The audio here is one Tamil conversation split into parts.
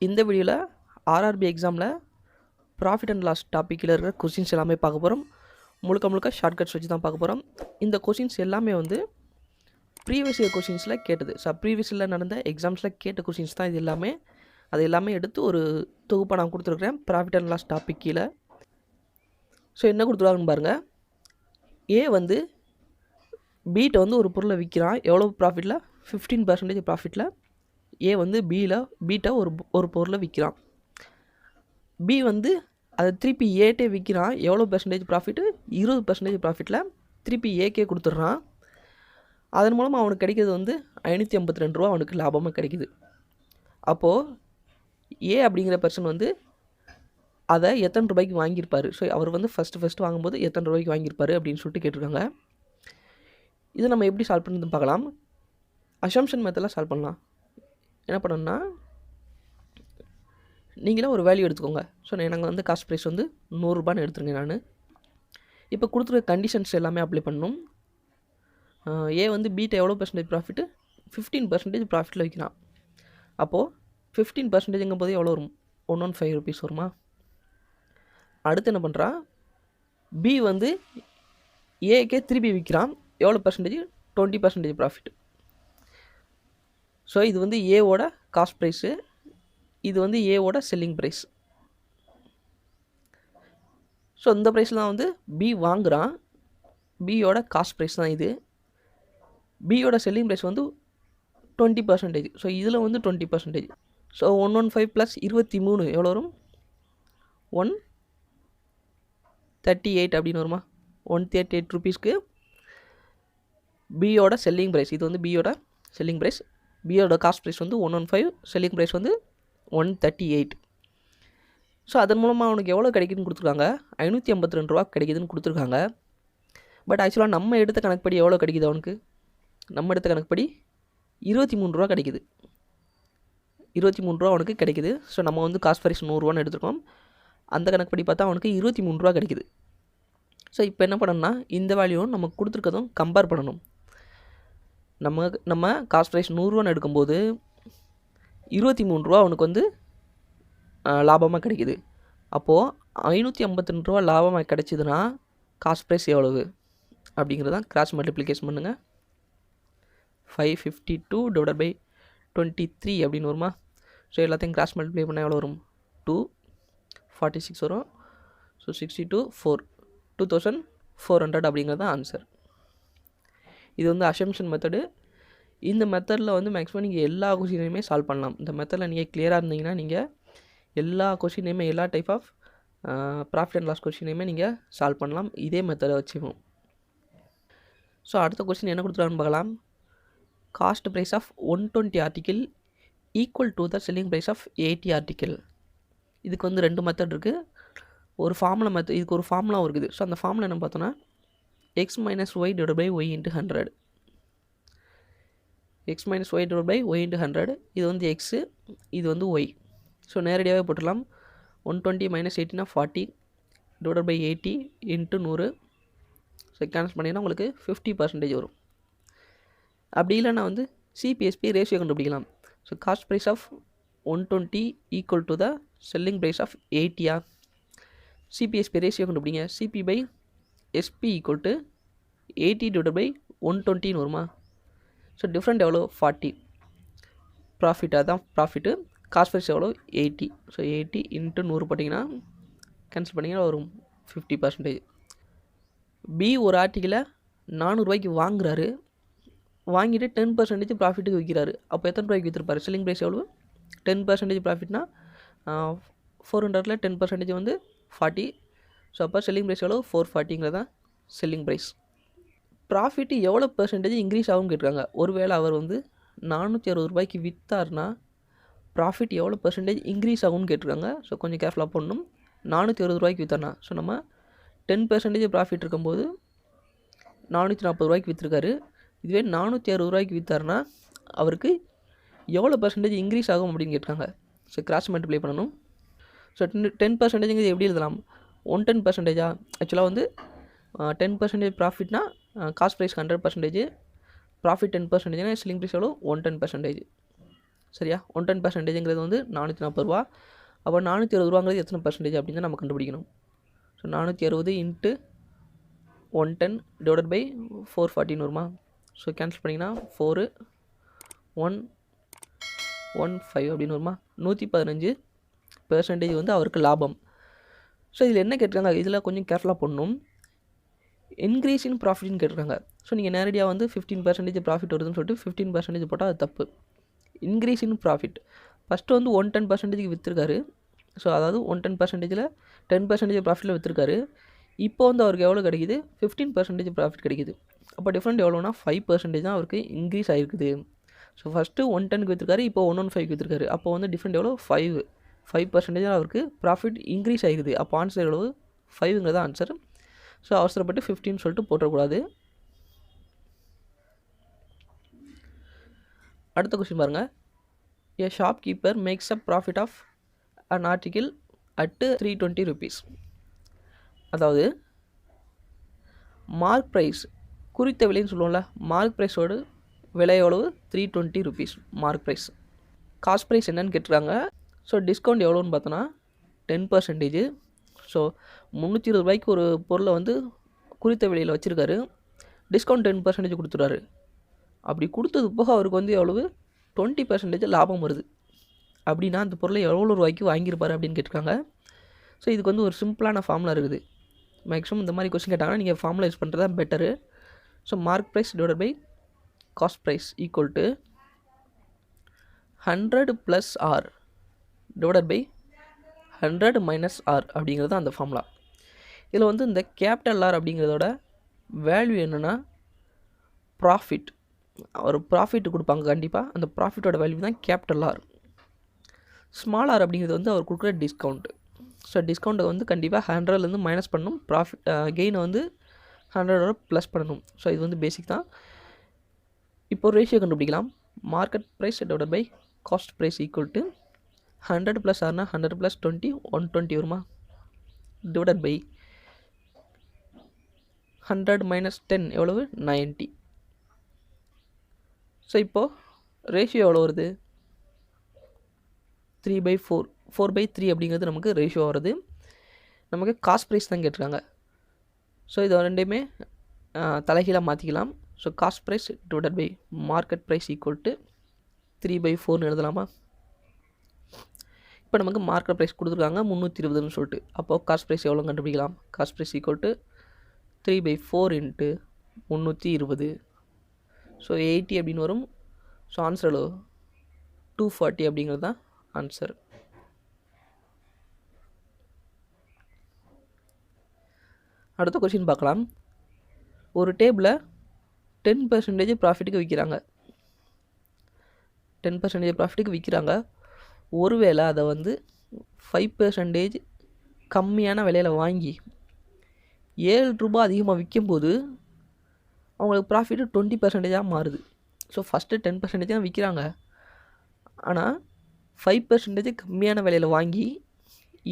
இந்த வீடியோவில் ஆர்ஆர்பி எக்ஸாமில் ப்ராஃபிட் அண்ட் லாஸ் டாப்பிக்கில் இருக்கிற கொஷின்ஸ் எல்லாமே பார்க்க போகிறோம். முழுக்க ஷார்ட்கட்ஸ் வச்சு தான் பார்க்க போகிறோம். இந்த கொஷின்ஸ் எல்லாமே வந்து ப்ரீவியஸ் இயர் கொஷின்ஸில் கேட்டது. ப்ரீவியஸ் இயரில் நடந்த எக்ஸாம்ஸில் கேட்ட கொஷின்ஸ் தான் இது எல்லாமே. அது எல்லாமே எடுத்து ஒரு தொகுப்பாக நான் கொடுத்துருக்குறேன் ப்ராஃபிட் அண்ட் லாஸ் டாபிக் கீழே. என்ன கொடுத்துருவாங்கன்னு பாருங்கள். ஏ வந்து பீட்டை வந்து ஒரு பொருளை விற்கிறான். எவ்வளோ ப்ராஃபிட்டில்? 15% ப்ராஃபிட்டில் ஏ வந்து பீட்டை ஒரு பொருளை விற்கிறான். பி வந்து அதை திருப்பி ஏட்டே விற்கிறான். எவ்வளோ பெர்சன்டேஜ் ப்ராஃபிட்டு? 20% ப்ராஃபிட்டில் திருப்பி ஏக்கே கொடுத்துட்றான். அதன் மூலமாக அவனுக்கு கிடைக்கிறது வந்து 552 ரூபா அவனுக்கு லாபமாக கிடைக்குது. அப்போது ஏ அப்படிங்கிற பர்சன் வந்து அதை எத்தனை ரூபாய்க்கு வாங்கியிருப்பார்? அவர் வந்து ஃபஸ்ட்டு வாங்கும்போது எத்தனை ரூபாய்க்கு வாங்கியிருப்பார் அப்படின்னு சொல்லிட்டு கேட்டிருக்காங்க. இதை நம்ம எப்படி சால்வ் பண்ணுறதுன்னு பார்க்கலாம். அசம்ஷன் மெத்தடில் சால்வ் பண்ணலாம். என்ன பண்ணணும்னா, நீங்களே ஒரு வேல்யூ எடுத்துக்கோங்க. எனக்கு வந்து காஸ்ட் ப்ரைஸ் வந்து 100 ரூபான்னு எடுத்துருங்க. நான் இப்போ கொடுத்துருக்க கண்டிஷன்ஸ் எல்லாமே அப்ளை பண்ணணும். ஏ வந்து பீட்டை எவ்வளோ பெர்சன்டேஜ் ப்ராஃபிட்டு? 15% ப்ராஃபிட்டில் வைக்கிறான். அப்போது 15%ங்கும் போது எவ்வளோ வரும்? 115 ருபீஸ் வருமா? அடுத்து என்ன பண்ணுறான்? பி வந்து ஏக்கே திருப்பி விற்கிறான். எவ்வளோ பெர்சன்டேஜ்? 20% ப்ராஃபிட். இது வந்து ஏவோட காஸ்ட் ப்ரைஸு, இது வந்து ஏவோட செல்லிங் ப்ரைஸ். இந்த ப்ரைஸில் தான் வந்து பி வாங்குகிறான். பியோட காஸ்ட் ப்ரைஸ் தான் இது. பியோட செல்லிங் ப்ரைஸ் வந்து 20%. இதில் வந்து 20%. 115 ப்ளஸ் 23 எவ்வளோ வரும்? 138 அப்படின்னு வருமா? 138 ருபீஸ்க்கு பியோட செல்லிங் ப்ரைஸ். இது வந்து பியோட செல்லிங் ப்ரைஸ். பியோட காஸ்ட் ப்ரைஸ் வந்து 115, செல்லிங் ப்ரைஸ் வந்து 138. அதன் மூலமாக அவனுக்கு எவ்வளோ கிடைக்குதுன்னு கொடுத்துருக்காங்க? 552 ரூபா கிடைக்குதுன்னு கொடுத்துருக்காங்க. பட் ஆக்சுவலாக நம்ம எடுத்த கணக்குப்படி எவ்வளோ கிடைக்குது அவனுக்கு? நம்ம எடுத்த கணக்குப்படி 23 ரூபா கிடைக்குது. 23 ரூபா அவனுக்கு கிடைக்குது. நம்ம வந்து காஸ்ட் ப்ரைஸ் 100 ரூபான்னு எடுத்துருக்கோம். அந்த கணக்குப்படி பார்த்தா அவனுக்கு 23 ரூபா கிடைக்குது. இப்போ என்ன பண்ணணும்னா, இந்த வேல்யூவும் நம்ம கொடுத்துருக்கதும் கம்பேர் பண்ணணும். நம்ம காஸ்ட் ப்ரைஸ் 100 ரூபான்னு எடுக்கும்போது 23 ரூபா அவனுக்கு வந்து லாபமாக கிடைக்குது. அப்போது 552 ரூபா லாபமாக கிடைச்சிதுன்னா காஸ்ட் ப்ரைஸ் எவ்வளவு அப்படிங்கிறதான் கிராஸ் மல்டிப்ளிகேஷன் பண்ணுங்கள். 552 டிவைடட் பை 23 அப்படின்னு வருமா? எல்லாத்தையும் கிராஸ் மல்டிப்ளை பண்ணால் எவ்வளோ வரும்? 246 வரும். 62 4 2400 அப்படிங்கிறது தான் ஆன்சர். இது வந்து அசம்ஷன் மெத்தடு. இந்த மெத்தடில் வந்து மேக்ஸிமம் நீங்கள் எல்லா கொஷினையுமே சால்வ் பண்ணலாம். இந்த மெத்தடில் நீங்கள் கிளியராக இருந்தீங்கன்னா நீங்கள் எல்லா கொஷினையுமே, எல்லா type of profit and loss கொஷினையுமே நீங்கள் சால்வ் பண்ணலாம் இதே மெத்தடை வச்சுக்கோம். அடுத்த கொஷின் என்ன கொடுத்துருக்கான்னு பார்க்கலாம். Cost price of 120 article equal to the selling price of 80 article. இதுக்கு வந்து 2 மெத்தட் இருக்குது. ஒரு ஃபார்முலா மெத்தட், இதுக்கு ஒரு ஃபார்முலாவும் இருக்குது. அந்த ஃபார்முலா என்ன பார்த்தோன்னா, x minus y divided by y into 100. x minus y divided by y into 100. இது வந்து x, இது வந்து y. நேரடியாகவே போட்டுடலாம். 120 minus 80 40 divided by 80 into 100. Cancel பண்ணிங்கன்னா உங்களுக்கு 50% வரும். அப்படி இல்லைன்னா வந்து சிபிஎஸ்பி ரேஷியோ கண்டுபிடிக்கலாம். Cost price of 120 equal to the selling price of 80. CP SP ratio கண்டுபிடிங்க. CP by SP equal to 80 divide by 120 வருமா? டிஃப்ரெண்ட் எவ்வளோ? 40. ப்ராஃபிட், அதுதான் ப்ராஃபிட்டு. காஸ்ட் ப்ரைஸ் எவ்வளோ? 80. 80 இன்ட்டு 100 போட்டிங்கன்னா கேன்சல் பண்ணிங்கன்னா வரும் 50%. பி ஒரு ஆர்டிக்கிளை 400 ரூபாய்க்கு வாங்குறாரு. வாங்கிட்டு 10% ப்ராஃபிட்டுக்கு விற்கிறாரு. அப்போ எத்தனை ரூபாய்க்கு விற்றுருப்பாரு? செல்லிங் ப்ரைஸ் எவ்வளோ? 10% ப்ராஃபிட்னா 400ல் 10% வந்து 40. அப்போ செல்லிங் ப்ரைஸ் எவ்வளோ? 440ங்கிறதான் செல்லிங் ப்ரைஸ். ப்ராஃபிட்டு எவ்வளோ பெர்சன்டேஜ் இன்க்ரீஸ் ஆகும்னு கேட்டிருக்காங்க. ஒருவேளை அவர் வந்து 460 ரூபாய்க்கு விற்றார்னா ப்ராஃபிட் எவ்வளோ பெர்சன்டேஜ் இன்க்ரீஸ் ஆகும்னு கேட்டிருக்காங்க. கொஞ்சம் கேர்ஃபுல்லாக பண்ணணும். 460 ரூபாய்க்கு விற்றார்னா நம்ம 10% ப்ராஃபிட் இருக்கும்போது 440 ரூபாய்க்கு விற்றுருக்காரு. இதுவே 460 ரூபாய்க்கு விற்றார்னா அவருக்கு எவ்வளோ பெர்சன்டேஜ் இன்க்ரீஸ் ஆகும் அப்படின்னு கேட்டிருக்காங்க. கிராஸ் மல்டிப்ளை பண்ணணும். 10%ங்கிறது எப்படி எழுதலாம்? 110%. ஆக்சுவலாக வந்து 10% ப்ராஃபிட்னா காஸ்ட் ப்ரைஸ் 100%, ப்ராஃபிட் 10%னா செல்லிங் ப்ரைஸ் எவ்வளோ? 110%. சரியா? 110%ங்கிறது வந்து 440 ரூபா. அப்போ 460 ரூபாங்கிறது எத்தனை பர்சன்டேஜ் அப்படின்னு நம்ம கண்டுபிடிக்கணும். ஸோ 460 இன்ட்டு 110 டிவைடட் பை 440 வருமா? ஸோ கேன்சல் பண்ணிங்கன்னா 4115 அப்படின்னு வருமா? 115% வந்து அவருக்கு லாபம். ஸோ இதில் என்ன கேட்டிருக்காங்க, இதில் கொஞ்சம் கேர்ஃபுல்லாக பண்ணணும். இன்க்ரீஸ் இன் ப்ராஃபிட்னு கேட்டிருக்காங்க. ஸோ நீங்கள் நேரடியாக வந்து 15% ப்ராஃபிட் வருதுன்னு சொல்லிட்டு 15% போட்டால் அது தப்பு. இன்க்ரீஸ் இன் ப்ராஃபிட் ஃபஸ்ட்டு வந்து 110%க்கு விற்றுருக்காரு. ஸோ அதாவது 110%ல் 10% ப்ராஃபிட்டில் விற்றுருக்காரு. இப்போ வந்து அவருக்கு எவ்வளோ கிடைக்குது? 15% ப்ராஃபிட் கிடைக்குது. அப்போ டிஃப்ரெண்ட் எவ்வளோனா 5% தான் அவருக்கு இன்க்ரீஸ் ஆகிருக்குது. ஸோ ஃபஸ்ட்டு 110க்கு விற்றுருக்காரு, இப்போ 115க்கு விற்றுருக்காரு. அப்போ வந்து டிஃப்ரெண்ட் எவ்வளோ? 5% அவருக்கு ப்ராஃபிட் இன்க்ரீஸ் ஆகிருக்குது. அப்போ ஆன்சர் எவ்வளவு? 5ங்கிறது ஆன்சர். ஸோ அவசரப்பட்டு 15 சொல்லிட்டு போட்டக்கூடாது. அடுத்த கொஸ்டின் பாருங்கள். A shopkeeper makes a profit of an article at 320 rupees. அதாவது மார்க் ப்ரைஸ், குறித்த விலைன்னு சொல்லுவோம்ல, மார்க் ப்ரைஸோடு விலை எவ்வளவு? 320 rupees mark price. Cost price என்னன்னு கேட்டுருக்காங்க. ஸோ டிஸ்கவுண்ட் எவ்வளோன்னு பார்த்தோன்னா 10%. ஸோ 320 ரூபாய்க்கு ஒரு பொருளை வந்து குறித்த விலையில் வச்சுருக்காரு. டிஸ்கவுண்ட் 10% கொடுத்துறாரு. அப்படி கொடுத்தது போக அவருக்கு வந்து எவ்வளவு? 20% லாபம் வருது. அப்படின்னா அந்த பொருளை எவ்வளோ ரூபாய்க்கு வாங்கியிருப்பார் அப்படின்னு கேட்டிருக்காங்க. ஸோ இதுக்கு வந்து ஒரு சிம்பிளான ஃபார்முலா இருக்குது. மேக்ஸிமம் இந்த மாதிரி கொஸ்டின் கேட்டாங்கன்னா நீங்கள் ஃபார்முலா யூஸ் பண்ணுறது தான் better. So mark price divided by cost price equal to 100 + R divided by 100 - R அப்படிங்கிறது அந்த ஃபார்முலா. இதில் வந்து இந்த கேபிட்டல் ஆர் அப்படிங்கிறதோட வேல்யூ என்னென்னா ப்ராஃபிட். ஒரு ப்ராஃபிட் கொடுப்பாங்க கண்டிப்பாக, அந்த ப்ராஃபிட்டோட வேல்யூ தான் கேபிட்டல் ஆர். ஸ்மால் ஆர் அப்படிங்கிறது வந்து அவர் கொடுக்குற டிஸ்கவுண்ட்டு. ஸோ டிஸ்கவுண்ட்டை வந்து கண்டிப்பாக 100லேருந்து மைனஸ் பண்ணணும், ப்ராஃபிட் கெயினை வந்து 100 ப்ளஸ் பண்ணணும். ஸோ இது வந்து பேசிக் தான். இப்போ ரேஷியோ கண்டுபிடிக்கலாம். Market price divided by cost price equal to 100 + Rனா 100 + 20 120 வருமா? டிவைடட் பை 100 - 10 எவ்வளவு? 90. ஸோ இப்போது ரேஷியோ எவ்வளோ வருது? 3/4 4/3 அப்படிங்கிறது நமக்கு ரேஷியோ வருது. நமக்கு காஸ்ட் ப்ரைஸ் தான் கேட்டிருக்காங்க. ஸோ இதை ரெண்டையுமே தலைகீழாக மாற்றிக்கலாம். So cost price divided by market price equal to 3/4 எழுதலாமா? இப்போ நமக்கு மார்க்கெட் ப்ரைஸ் கொடுத்துருக்காங்க 320ன்னு சொல்லிட்டு. அப்போது காஸ்ட் ப்ரைஸ் எவ்வளோ கண்டுபிடிக்கலாம்? Cost price equal to 3/4 × 320. So 80 அப்படின்னு வரும். ஸோ ஆன்சர் எவ்வளோ? 240 அப்படிங்கிறது தான் ஆன்சர். அடுத்த கொஸ்டின் பார்க்கலாம். ஒரு டேபிளை 10% ப்ராஃபிட்டுக்கு விற்கிறாங்க. 10% ப்ராஃபிட்டுக்கு விற்கிறாங்க. ஒருவேளை அதை வந்து 5% கம்மியான விலையில் வாங்கி 7 ரூபா அதிகமாக விற்கும்போது அவங்களுக்கு ப்ராஃபிட்டு 20%ஆக மாறுது. ஸோ ஃபஸ்ட்டு 10% தான் விற்கிறாங்க. ஆனால் 5% கம்மியான விலையில் வாங்கி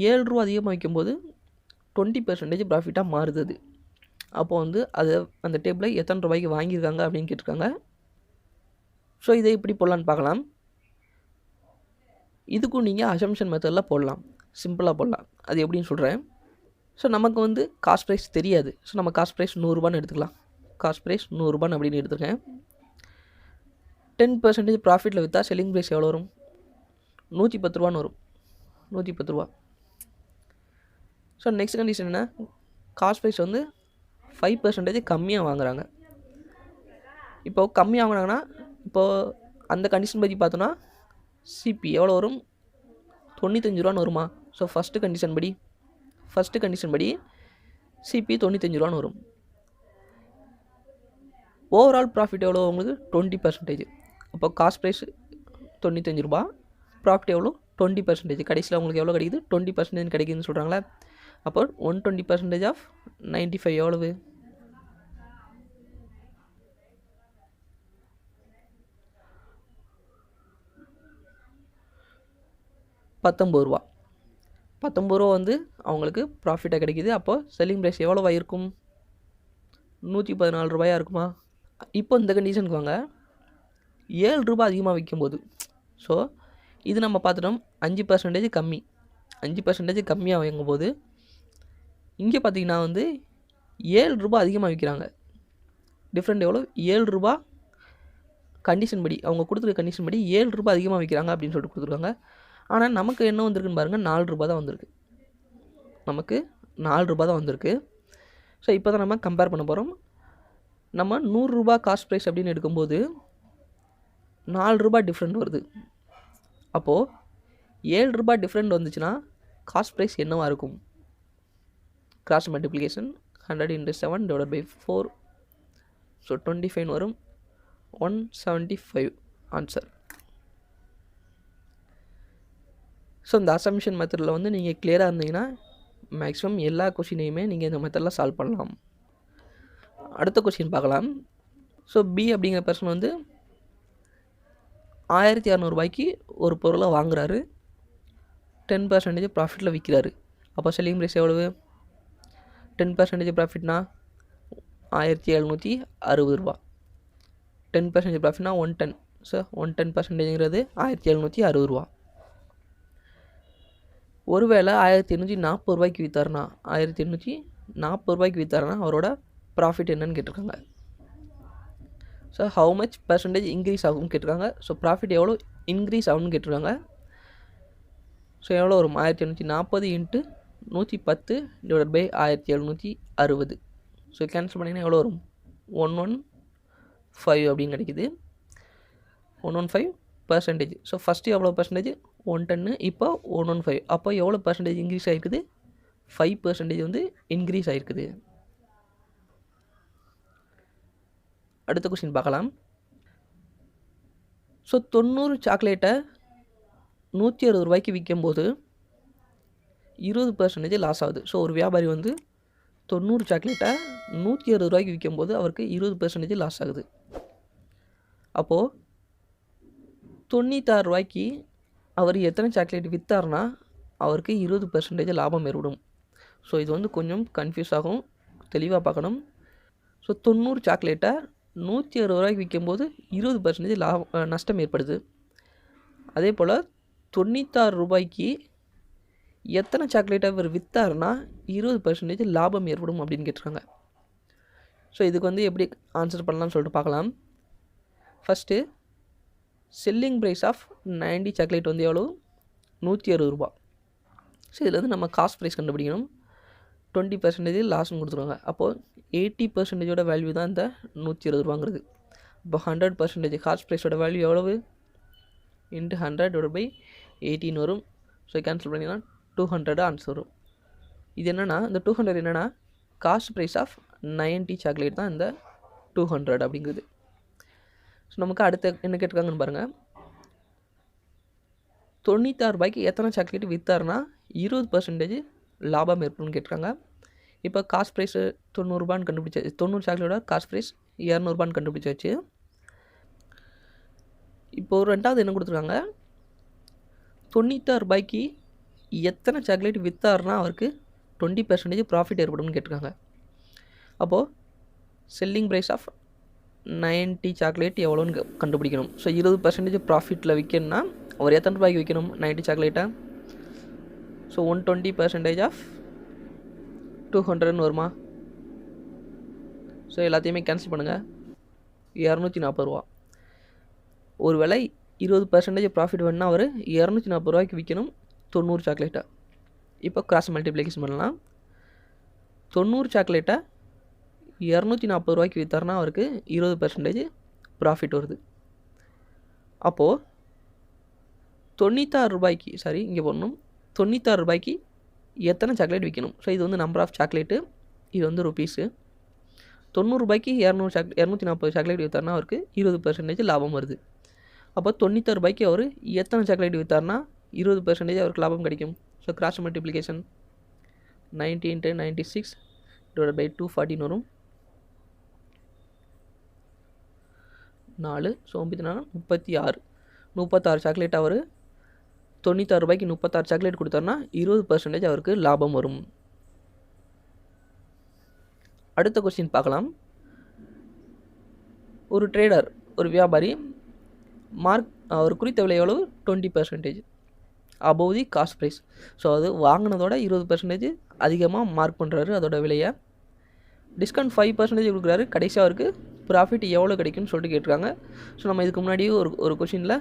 7 ரூபா அதிகமாக விற்கும்போது 20% ப்ராஃபிட்டாக மாறுது அது. அப்போ வந்து அதை அந்த டேபிளை எத்தனை ரூபாய்க்கு வாங்கியிருக்காங்க அப்படின்னு கேட்டிருக்காங்க. ஸோ இதை எப்படி போடலான்னு பார்க்கலாம். இதுக்கும் நீங்கள் அசம்ஷன் மெத்தடில் போடலாம், சிம்பிளாக போடலாம். அது எப்படின்னு சொல்கிறேன். ஸோ நமக்கு வந்து காஸ்ட் ப்ரைஸ் தெரியாது. ஸோ நம்ம காஸ்ட் ப்ரைஸ் 100 ரூபான்னு எடுத்துக்கலாம். காஸ்ட் ப்ரைஸ் 100 ரூபான்னு அப்படின்னு எடுத்துருக்கேன். 10% ப்ராஃபிட்டில் விற்றா செல்லிங் ப்ரைஸ் எவ்வளோ வரும்? 110 ரூபான்னு வரும். 110 ரூபா. ஸோ நெக்ஸ்ட் கண்டிஷன் என்ன? காஸ்ட் ப்ரைஸ் வந்து 5% கம்மியாக வாங்குறாங்க. இப்போது கம்மியாக வாங்கினாங்கன்னா இப்போது அந்த கண்டிஷன் பற்றி பார்த்தோன்னா சிபி எவ்வளோ வரும்? 95 ரூபான்னு வருமா? ஸோ ஃபஸ்ட்டு கண்டிஷன் படி சிபி 95 ரூபான்னு வரும். ஓவரால் ப்ராஃபிட் எவ்வளோ உங்களுக்கு? 20%. அப்போ காஸ்ட் ப்ரைஸ் 95 ரூபா, ப்ராஃபிட் எவ்வளோ? 20%. கடைசியில் உங்களுக்கு எவ்வளோ கிடைக்குது? 20% கிடைக்குதுன்னு சொல்கிறாங்களே. அப்போ 120% ஆஃப் 95 எவ்வளவு? 19 ரூபா. 19 ரூபா வந்து அவங்களுக்கு ப்ராஃபிட்டாக கிடைக்கிது. அப்போது செல்லிங் ப்ரைஸ் எவ்வளோவா இருக்கும்? 114 ரூபாயாக இருக்குமா? இப்போ இந்த கண்டிஷனுக்கு வாங்க. 7 ரூபா அதிகமாக விற்கும்போது ஸோ இது நம்ம பார்த்துட்டோம் 5% கம்மி, 5% கம்மியாக வாங்கும்போது இங்கே பார்த்தீங்கன்னா வந்து ரூ. 7 அதிகமாக விற்கிறாங்க. டிஃப்ரெண்ட் எவ்வளோ? ரூ. 7 கண்டிஷன் படி, அவங்க கொடுத்துருக்க கண்டிஷன் படி ரூ. அதிகமாக விற்கிறாங்க அப்படின்னு சொல்லிட்டு கொடுத்துருக்காங்க. ஆனால் நமக்கு என்ன வந்திருக்குன்னு பாருங்கள், ரூ. 4 தான் வந்திருக்கு. நமக்கு ரூ. 4 தான் வந்திருக்கு. ஸோ இப்போ தான் நம்ம கம்பேர் பண்ண போகிறோம். நம்ம ரூ. 100 காஸ்ட் ப்ரைஸ் அப்படின்னு எடுக்கும்போது ரூ. 4 டிஃப்ரெண்ட் வருது. அப்போது ரூ. 7 டிஃப்ரெண்ட் வந்துச்சுன்னா காஸ்ட் ப்ரைஸ் என்னவாக இருக்கும்? Cross multiplication 100 × 7 / 4. ஸோ 25 வரும். 175 ஆன்சர். ஸோ இந்த அசம்ஷன் மெத்தடில் வந்து நீங்கள் கிளியராக இருந்தீங்கன்னா மேக்ஸிமம் எல்லா கொஷினையுமே நீங்கள் இந்த மெத்தடில் சால்வ் பண்ணலாம். அடுத்த கொஷின் பார்க்கலாம். ஸோ பி அப்படிங்கிற பர்சன் வந்து 1600 ஒரு பொருளை வாங்குறாரு, 10% ப்ராஃபிட்டில் விற்கிறாரு. அப்போ செல்லிங் ப்ரைஸ் எவ்வளவு? 10% ப்ராஃபிட்னா 1760 ரூபா. 10% ப்ராஃபிட்னா 110. ஸோ 110%ங்கிறது 1760 ரூபா. ஒருவேளை 1840 விற்றாருனா, 1840 விற்றாருனா அவரோட ப்ராஃபிட் என்னன்னு கேட்டிருக்காங்க. So how much percentage increase ஆகும்னு கேட்டிருக்காங்க. ஸோ ப்ராஃபிட் எவ்வளோ இன்க்ரீஸ் ஆகும்னு கேட்டிருக்காங்க. ஸோ எவ்வளோ வரும்? 1840 × 110 / 1760. ஸோ கேன்சல் பண்ணிங்கன்னா எவ்வளோ வரும்? 115 அப்படின்னு கிடைக்குது. 115%. ஸோ ஃபஸ்ட்டு எவ்வளோ பர்சன்டேஜ்? 110. இப்போ 115. அப்போ எவ்வளோ பர்சன்டேஜ் இன்க்ரீஸ் ஆகிருக்குது? 5% வந்து இன்க்ரீஸ் ஆகிருக்குது. அடுத்த கொஸ்டின் பார்க்கலாம். ஸோ 90 சாக்லேட்டை 160 விற்கும்போது 20% லாஸ் ஆகுது. ஸோ ஒரு வியாபாரி வந்து 90 சாக்லேட்டை 160 விற்கும்போது அவருக்கு 20% லாஸ் ஆகுது. அப்போது 96 அவர் எத்தனை சாக்லேட் விற்றார்னா அவருக்கு 20% லாபம் ஏற்படும். ஸோ இது வந்து கொஞ்சம் கன்ஃபியூஸ் ஆகும், தெளிவாக பார்க்கணும். ஸோ 90 சாக்லேட்டை 160 விற்கும்போது 20% நஷ்டம் ஏற்படுது. அதே போல் 96 எத்தனை சாக்லேட்டை அவர் விற்றார்னா 20% லாபம் ஏற்படும் அப்படின்னு கேட்டிருக்காங்க. ஸோ இதுக்கு வந்து எப்படி ஆன்சர் பண்ணலாம்னு சொல்லிட்டு பார்க்கலாம். First selling price of 90 chocolate வந்து எவ்வளோ? 160 ரூபா. ஸோ இதில் வந்து நம்ம காஸ்ட் ப்ரைஸ் கண்டுபிடிக்கணும். 20% லாஸ்ன்னு கொடுத்துருவாங்க. அப்போது 80% வேல்யூ தான் இந்த 160 ரூபாங்கிறது. இப்போ 100% காஸ்ட் ப்ரைஸோட வேல்யூ எவ்வளவு? × 100 / 18 வரும். ஸோ கேன்சல் பண்ணிங்கன்னா 200 ஆன்சர் வரும். இது என்னென்னா, இந்த 200 என்னென்னா காஸ்ட் ப்ரைஸ் ஆஃப் 90 சாக்லேட் தான் இந்த 200 அப்படிங்கிறது. ஸோ நமக்கு அடுத்த என்ன கேட்டிருக்காங்கன்னு பாருங்கள். 96 எத்தனை சாக்லேட் விற்றாருனா 20% லாபம் ஏற்படும்னு கேட்டிருக்காங்க. இப்போ காஸ்ட் ப்ரைஸு 90 ரூபான்னு கண்டுபிடிச்சாச்சு. 90 சாக்லேட்டோட காஸ்ட் ப்ரைஸ் 200 ரூபான்னு கண்டுபிடிச்சாச்சு. இப்போது ரெண்டாவது என்ன கொடுத்துருக்காங்க? 96 எத்தனை சாக்லேட் விற்றாருனா அவருக்கு 20% ப்ராஃபிட் ஏற்படும்னு கேட்டிருக்காங்க. அப்போது செல்லிங் ப்ரைஸ் ஆஃப் 90 சாக்லேட் எவ்வளோன்னு கண்டுபிடிக்கணும். ஸோ 20% ப்ராஃபிட்டில் விற்கணும்னா அவர் எத்தனை ரூபாய்க்கு விற்கணும் 90 சாக்லேட்டை? ஸோ 120% ஆஃப் 200ன்னு வருமா? ஸோ எல்லாத்தையுமே கேன்சல் பண்ணுங்கள். 240 ரூபா. ஒரு வேளை 20% ப்ராஃபிட் வேணுன்னா அவர் 240 ரூபாய்க்கு விற்கணும் 90 சாக்லேட்டை. இப்போ கிராஸ் மல்டிப்ளிகேஷன் பண்ணலாம். 90 சாக்லேட்டை 240 ரூபாய்க்கு விற்றாருனா அவருக்கு 20% ப்ராஃபிட் வருது. அப்போது 96 ரூபாய்க்கு இங்கே போடணும். 96 ரூபாய்க்கு எத்தனை சாக்லேட் விற்கணும்? ஸோ இது வந்து நம்பர் ஆஃப் சாக்லேட்டு, இது வந்து ருபீஸு. 90 ரூபாய்க்கு 240 சாக்லேட் விற்றாருனா அவருக்கு 20% லாபம் வருது. அப்போ 96 ரூபாய்க்கு அவர் எத்தனை சாக்லேட் விற்றாருனா 20% அவருக்கு லாபம் கிடைக்கும். ஸோ கிராஸ் மல்டிப்ளிகேஷன் 90 × 96 / 214 வரும். 4. ஸோ 36. 36 சாக்லேட் அவர் 96 ரூபாய்க்கு 36 சாக்லேட் கொடுத்தாருனா 20% அவருக்கு லாபம் வரும். அடுத்த கொஸ்டின் பார்க்கலாம். ஒரு ட்ரேடர், ஒரு வியாபாரி ஒரு குறித்த விலை எவ்வளவு 20% above the cost price. So அது வாங்கினதோட 20% அதிகமாக மார்க் பண்ணுறாரு அதோட விலையை. டிஸ்கவுண்ட் 5% கொடுக்குறாரு. கடைசியாக அவருக்கு ப்ராஃபிட் எவ்வளோ கிடைக்கும்னு சொல்லிட்டு கேட்டிருக்காங்க. ஸோ நம்ம இதுக்கு முன்னாடியே ஒரு கொஷினில்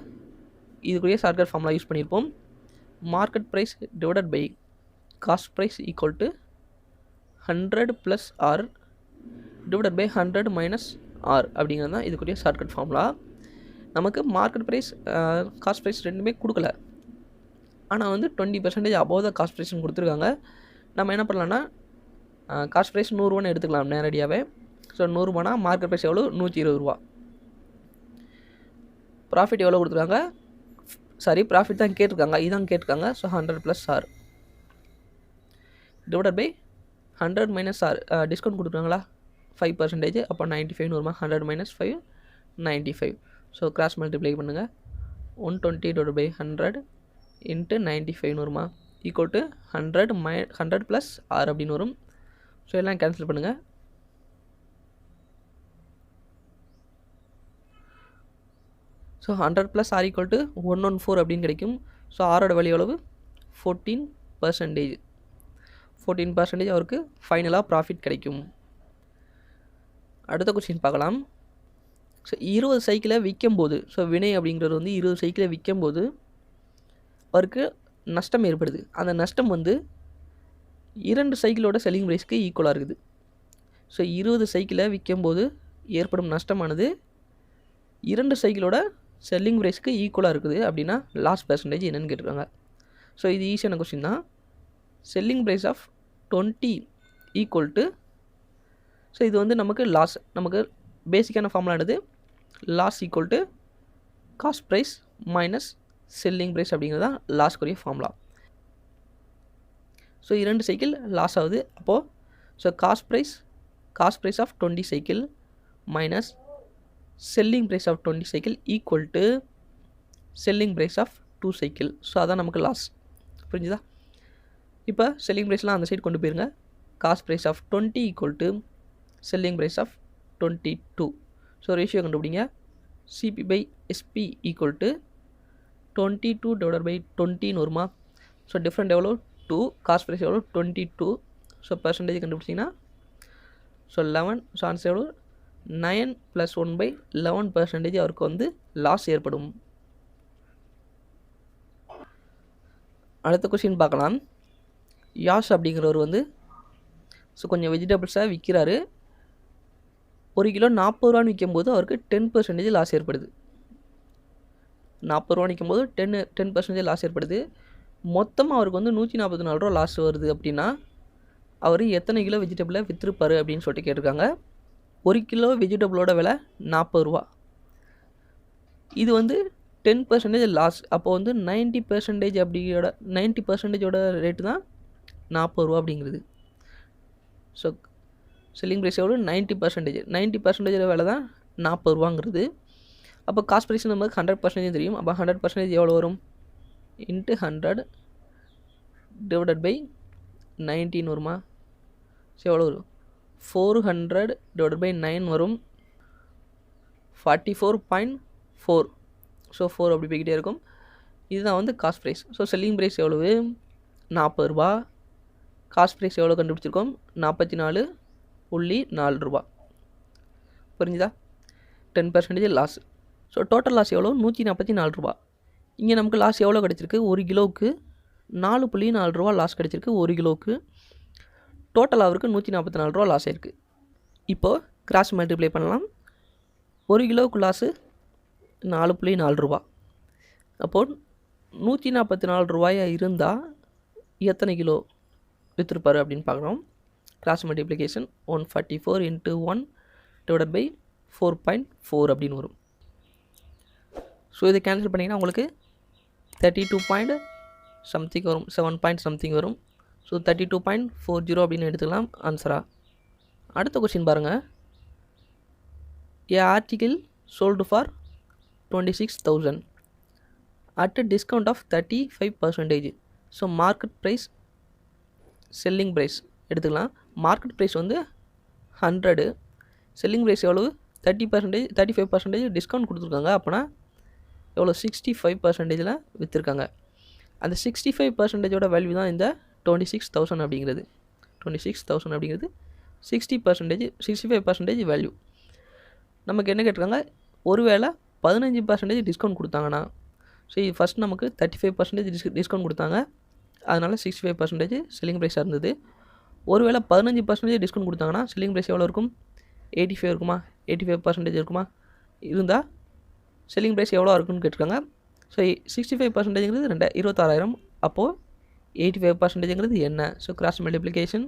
இதுக்குரிய ஷார்ட்கட் ஃபார்முலா யூஸ் பண்ணியிருப்போம். Market price divided by cost price equal to 100 + R divided by 100 - R அப்படிங்கிறது தான் இதுக்குரிய ஷார்ட்கட் ஃபார்முலா. நமக்கு மார்க்கெட் ப்ரைஸ் காஸ்ட் ப்ரைஸ் ரெண்டுமே கொடுக்கல, ஆனால் வந்து 20% above த காஸ்ட் ப்ரைஸ்னு கொடுத்துருக்காங்க. நம்ம என்ன பண்ணலான்னா காஸ்ட் ப்ரைஸ் 100 ரூபான்னு எடுத்துக்கலாம் நேரடியாகவே. ஸோ 100 ரூபானா மார்க்கெட் ப்ரைஸ் எவ்வளோ 120 ரூபா. ப்ராஃபிட் எவ்வளோ கொடுத்துருக்காங்க, சாரி ப்ராஃபிட் தான் கேட்டிருக்காங்க, இதான் கேட்டிருக்காங்க. So 100 + R divided by 100 - R discount கொடுத்துருக்காங்களா 5%, அப்போ 95 வருமா. 100 - 5 95. ஸோ கிராஸ் மல்டிப்ளை பண்ணுங்கள். 120 / 100 × 95 வருமா ஈக்குவல் டு 100 + R அப்படின்னு வரும். ஸோ எல்லாம் கேன்சல் பண்ணுங்கள். ஸோ 100 + R ஈக்குவல் டு 114 அப்படின்னு கிடைக்கும். ஸோ ஆரோட வேல்யூ எவ்வளவு 14%. 14% அவருக்கு ஃபைனலாக ப்ராஃபிட் கிடைக்கும். அடுத்த கொஸ்டின் பார்க்கலாம். ஸோ 20 சைக்கிளை விற்கும்போது, ஸோ வினய் அப்படிங்கிறது வந்து 20 சைக்கிளை விற்கும்போது அவருக்கு நஷ்டம் ஏற்படுது. அந்த நஷ்டம் வந்து 2 சைக்கிளோட செல்லிங் ப்ரைஸ்க்கு ஈக்குவலாக இருக்குது. ஸோ 20 சைக்கிளை விற்கும்போது ஏற்படும் நஷ்டமானது 2 சைக்கிளோட செல்லிங் ப்ரைஸ்க்கு ஈக்குவலாக இருக்குது அப்படின்னா லாஸ் பெர்சன்டேஜ் என்னென்னு கேட்டிருக்காங்க. ஸோ இது ஈஸியான கொஸ்டின் தான். Selling price of 20 equal to, so இது வந்து நமக்கு லாஸ், நமக்கு பேசிக்கான ஃபார்முலானது loss equal to cost price minus selling price அப்படிங்கிறது தான் லாஸ்க்குரிய ஃபார்முலா. ஸோ 2 சைக்கிள் லாஸ் ஆகுது. அப்போது so cost price of 20 cycle minus selling price of 20 cycle equal to selling price of 2 cycle. So அதான் நமக்கு லாஸ். புரிஞ்சுதா? இப்போ செல்லிங் ப்ரைஸ்லாம் அந்த சைடு கொண்டு போயிருங்க. Cost price of 20 equal to selling price of 22. So ratio கண்டுபிடிங்க. CP/SP ஈக்குவல் டு 22 / 20 வருமா. ஸோ டிஃப்ரெண்ட் எவ்வளோ 2, காஸ்ட் ப்ரைஸ் எவ்வளோ 22. ஸோ பர்சன்டேஜ் கண்டுபிடிச்சிங்கன்னா ஸோ 11. ஸோ ஆன்சர் எவ்வளோ 9 + 1/11% அவருக்கு வந்து லாஸ் ஏற்படும். அடுத்த கொஸ்டின் பார்க்கலாம். யாஷ் அப்படிங்கிறவர் வந்து ஸோ கொஞ்சம் வெஜிடபிள்ஸை விற்கிறாரு. 1 கிலோ 40 ரூபான்னு விற்கும்போது அவருக்கு 10% லாஸ் ஏற்படுது. 40 ரூபா விற்கும்போது 10% லாஸ் ஏற்படுது. மொத்தமாக அவருக்கு வந்து 144 ரூபா லாஸ் வருது அப்படின்னா அவர் எத்தனை கிலோ வெஜிடபிளை விற்றுருப்பார் அப்படின்னு சொல்லிட்டு கேட்டிருக்காங்க. 1 கிலோ வெஜிடபிளோட விலை 40 ரூபா. இது வந்து 10% லாஸ். அப்போ வந்து 90% அப்படியோட 90%ஓட ரேட்டு தான் 40 ரூபா அப்படிங்கிறது. ஸோ செல்லிங் ப்ரைஸ் எவ்வளோ 90%. 90% விலை தான் 40 ரூபாங்கிறது. அப்போ காஸ்ட் ப்ரைஸ் நமக்கு 100% தெரியும். அப்போ 100% எவ்வளோ வரும் × 100 டிவைடட் பை 19 வருமா. ஸோ எவ்வளோ வரும் 400 டிவைடட் பை 9 வரும் 44.4. ஸோ 4 அப்படி போய்கிட்டே இருக்கும். இதுதான் வந்து cost price. So selling price எவ்வளவு 40 ரூபா. காஸ்ட் ப்ரைஸ் எவ்வளோ கண்டுபிடிச்சிருக்கோம் 44.4 ரூபா. புரிஞ்சுதா? 10% லாஸ். ஸோ டோட்டல் லாஸ் எவ்வளோ 144 ரூபா. இங்கே நமக்கு லாஸ் எவ்வளோ கிடச்சிருக்கு 1 கிலோவுக்கு 4.4 ரூபா லாஸ் கிடச்சிருக்கு. 1 கிலோவுக்கு டோட்டல் அவருக்கு 144 ரூபா லாஸ் ஆயிருக்கு. இப்போது கிராஸ் மல்டிப்ளை பண்ணலாம். 1 கிலோவுக்கு லாஸு 4.4 ரூபா. அப்போது 144 ரூபாயாக இருந்தால் எத்தனை கிலோ விற்றுருப்பார் அப்படின்னு பார்க்குறோம். கிராஸ் மல்டிப்ளிகேஷன் 144 × 1 டிவைடட் பை 4.4 அப்படின்னு வரும். ஸோ இதை கேன்சல் பண்ணிங்கன்னா உங்களுக்கு 32 something வரும், 7 something வரும். ஸோ 32.40 அப்படின்னு எடுத்துக்கலாம் ஆன்சராக. அடுத்த கொஸ்டின் பாருங்கள். A article sold for 26,000 at discount of 35%. So market price selling price எடுத்துக்கலாம். மார்க்கெட் ப்ரைஸ் வந்து 100, செல்லிங் ப்ரைஸ் எவ்வளவு 30%, 35% டிஸ்கவுண்ட் கொடுத்துருக்காங்க. அப்போனா எவ்வளோ 65% விற்றுருக்காங்க. அந்த 65% வேல்யூ தான் இந்த 26,000 அப்படிங்கிறது. 26,000 அப்படிங்கிறது 65% வேல்யூ. நமக்கு என்ன கேட்டிருக்காங்க, ஒருவேளை 15% டிஸ்கவுண்ட் கொடுத்தாங்கன்னா, ஸோ ஃபஸ்ட் நமக்கு 35% டிஸ்கவுண்ட் கொடுத்தாங்க, அதனால் 65% செல்லிங் ப்ரைஸாக இருந்தது. ஒருவேளை 15% டிஸ்கவுண்ட் கொடுத்தாங்கன்னா செல்லிங் ப்ரைஸ் எவ்வளோ இருக்கும், 85 இருக்குமா, 85% இருக்குமா, இருந்தால் செல்லிங் ப்ரைஸ் எவ்வளோ இருக்குன்னு கேட்டிருக்காங்க. ஸோ 65%ங்கிறது 26,000. அப்போது 85%ங்கிறது என்ன? ஸோ கிராஸ் மல்டிப்ளிகேஷன்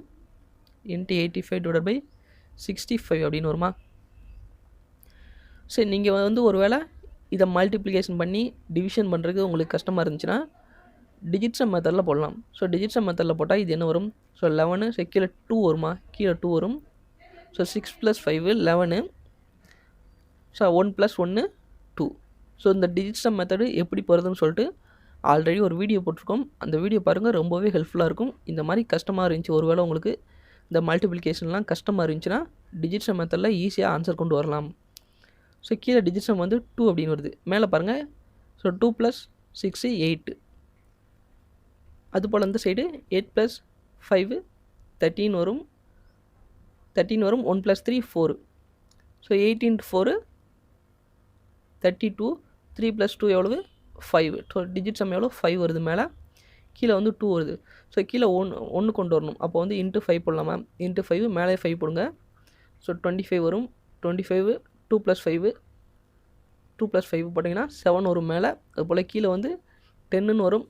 இன்ட்டு 85/65 அப்படின்னு வருமா? சரி, நீங்கள் வந்து ஒரு வேளை இதை மல்டிப்ளிகேஷன் பண்ணி டிவிஷன் பண்ணுறதுக்கு உங்களுக்கு கஷ்டமாக இருந்துச்சுன்னா டிஜிட் சம் மெத்தடில் போடலாம். ஸோ டிஜிட் சம் மெத்தடில் போட்டால் இது என்ன வரும், ஸோ 11, ஸோ கீழே 2 வருமா, கீழே 2 வரும். So 6 + 5 11, so 1 + 1 2. ஸோ இந்த டிஜிட் சம் மெத்தடு எப்படி போகிறதுன்னு சொல்லிட்டு ஆல்ரெடி ஒரு வீடியோ போட்டிருக்கோம். அந்த வீடியோ பாருங்கள், ரொம்பவே ஹெல்ப்ஃபுல்லாக இருக்கும். இந்த மாதிரி கஷ்டமாக இருந்துச்சு, ஒரு வேளை உங்களுக்கு இந்த மல்டிப்ளிகேஷன்லாம் கஷ்டமாக இருந்துச்சுன்னா டிஜிட் சம் மெத்தடில் ஈஸியாக ஆன்சர் கொண்டு வரலாம். ஸோ கீழே டிஜிட் சம் வந்து 2 அப்படின்னு வருது, மேலே பாருங்கள். ஸோ 2 + 6 8. அதுபோல் இந்த சைடு 8 + 5 13 வரும், 13 வரும். 1 + 3 4. ஸோ 8 × 4 32. 3 + 2 எவ்வளவு, 5. ஸோ டிஜிட் சம் எவ்வளோ, 5 வருது மேலே. கீழே வந்து 2 வருது. ஸோ கீழே 1 கொண்டு வரணும். அப்போ வந்து இன்ட்டு 5 போடலாமா, இன்ட்டு 5 மேலே 5 போடுங்க. ஸோ 25 வரும். 25 2 + 5 2 + 5 போட்டிங்கன்னா 7 வரும் மேலே. அதுபோல் கீழே வந்து 10ன்னு வரும்.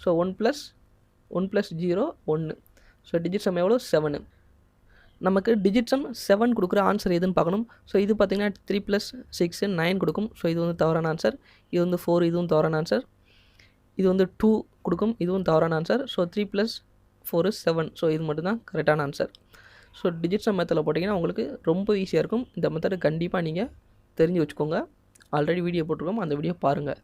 ஸோ 1 + 0 1. ஸோ டிஜிட் சம் எவ்வளோ, 7. நமக்கு டிஜிட் சம் 7 கொடுக்குற ஆன்சர் எதுன்னு பார்க்கணும். ஸோ இது பார்த்திங்கன்னா 3 + 6 9 கொடுக்கும். ஸோ இது வந்து தவறான ஆன்சர். இது வந்து 4, இதுவும் தவறான ஆன்சர். இது வந்து 2 கொடுக்கும், இதுவும் தவறான ஆன்சர். ஸோ 3 + 4 7. ஸோ இது மட்டும்தான் கரெக்டான ஆன்சர். ஸோ டிஜிட் சம் மெத்தடில் போட்டிங்கன்னா உங்களுக்கு ரொம்ப ஈஸியாக இருக்கும். இந்த மெத்தடை கண்டிப்பாக நீங்கள் தெரிஞ்சு வச்சுக்கோங்க. ஆல்ரெடி வீடியோ போட்டிருக்கோம், அந்த வீடியோ பாருங்கள்.